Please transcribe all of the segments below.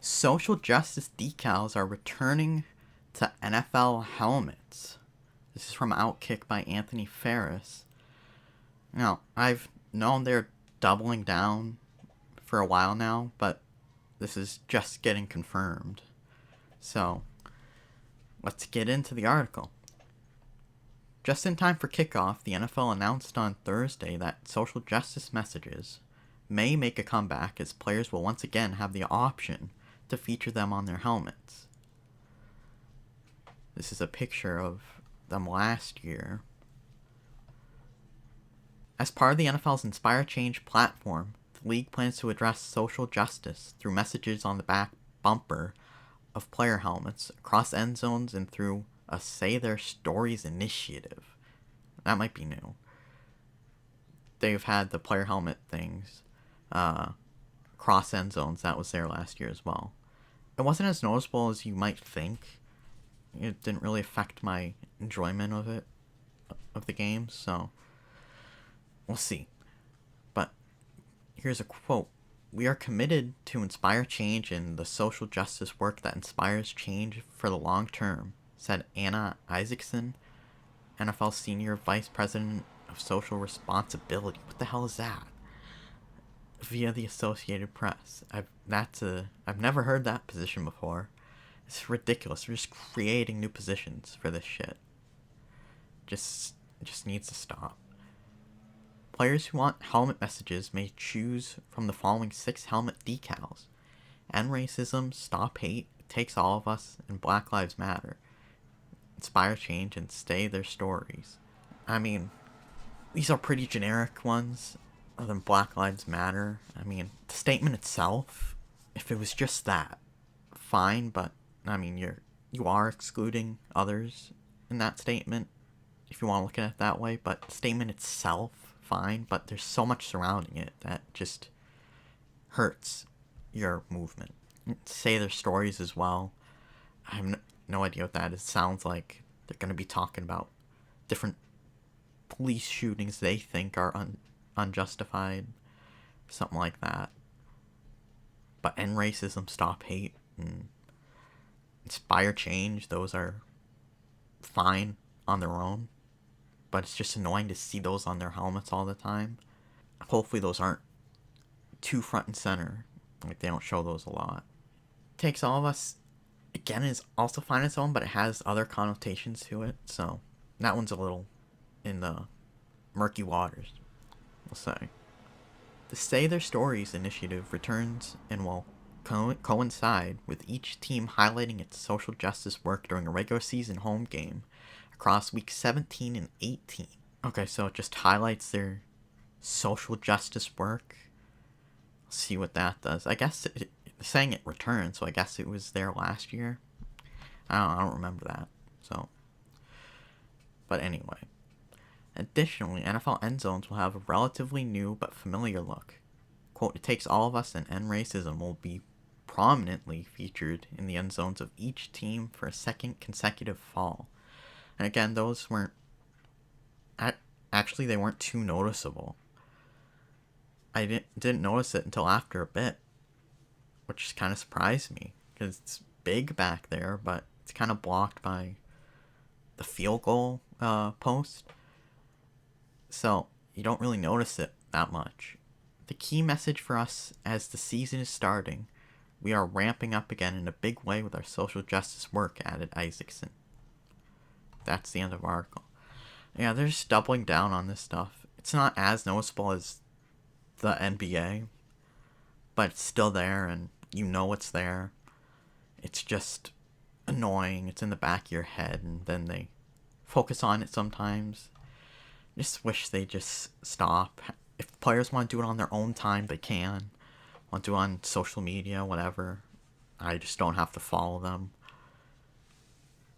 Social justice decals are returning to NFL helmets. This is from Outkick by Anthony Ferris. Now, I've known they're doubling down for a while now, but this is just getting confirmed. So, let's get into the article. Just in time for kickoff, the NFL announced on Thursday that social justice messages may make a comeback as players will once again have the option to feature them on their helmets. This is a picture of them last year. As part of the NFL's Inspire Change platform, the league plans to address social justice through messages on the back bumper of player helmets, across end zones, and through a Say Their Stories initiative. That might be new. They've had the player helmet things, cross end zones, that was there last year as well. It wasn't as noticeable as you might think. It didn't really affect my enjoyment of it, of the game, so we'll see. But here's a quote. "We are committed to inspire change in the social justice work that inspires change for the long term," said Anna Isaacson, NFL Senior Vice President of Social Responsibility. What the hell is that? Via the Associated Press. I've never heard that position before. It's ridiculous. We're just creating new positions for this shit. Just needs to stop. Players who want helmet messages may choose from the following 6 helmet decals: End Racism, Stop Hate, It Takes All of Us, and Black Lives Matter. Inspire Change and Say Their Stories. I mean, these are pretty generic ones, other than Black Lives Matter. I mean, the statement itself, if it was just that, fine, but I mean, you are excluding others in that statement, if you want to look at it that way, but the statement itself, fine, but there's so much surrounding it that just hurts your movement. Say Their Stories as well. I have no idea what that is. It sounds like they're going to be talking about different police shootings they think are unjustified, something like that. But End Racism, Stop Hate, and Inspire Change, those are fine on their own, but it's just annoying to see those on their helmets all the time. Hopefully those aren't too front and center, like they don't show those a lot. Takes All of Us, again, is also fine on its own, but it has other connotations to it, so that one's a little in the murky waters, we'll say. The Say Their Stories initiative returns and will coincide with each team highlighting its social justice work during a regular season home game across weeks 17 and 18. Okay, so it just highlights their social justice work. Let's see what that does. I guess it's saying it returns, so I guess it was there last year. I don't remember that. So, but anyway. Additionally, NFL end zones will have a relatively new but familiar look. Quote, "It Takes All of Us" and End Racism will be prominently featured in the end zones of each team for a second consecutive fall. And again, those weren't... Actually, they weren't too noticeable. I didn't notice it until after a bit, which kind of surprised me, because it's big back there, but it's kind of blocked by the field goal post. So, you don't really notice it that much. The key message for us as the season is starting: we are ramping up again in a big way with our social justice work, added Isaacson. That's the end of the article. Yeah, they're just doubling down on this stuff. It's not as noticeable as the NBA, but it's still there, and you know it's there. It's just annoying. It's in the back of your head, and then they focus on it sometimes. Just wish they just stop. If players want to do it on their own time, they can. Want to do it on social media, whatever. I just don't have to follow them.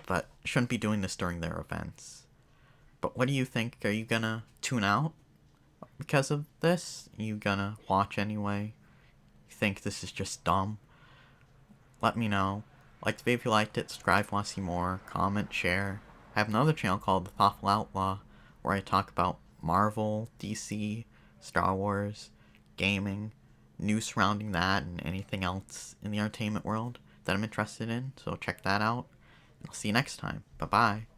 But shouldn't be doing this during their events. But what do you think? Are you gonna tune out because of this? Are you gonna watch anyway? You think this is just dumb? Let me know. Like the video if you liked it, subscribe if you want to see more, comment, share. I have another channel called The Thoughtful Outlaw, where I talk about Marvel, DC, Star Wars, gaming, news surrounding that and anything else in the entertainment world that I'm interested in. So check that out. I'll see you next time. Bye bye.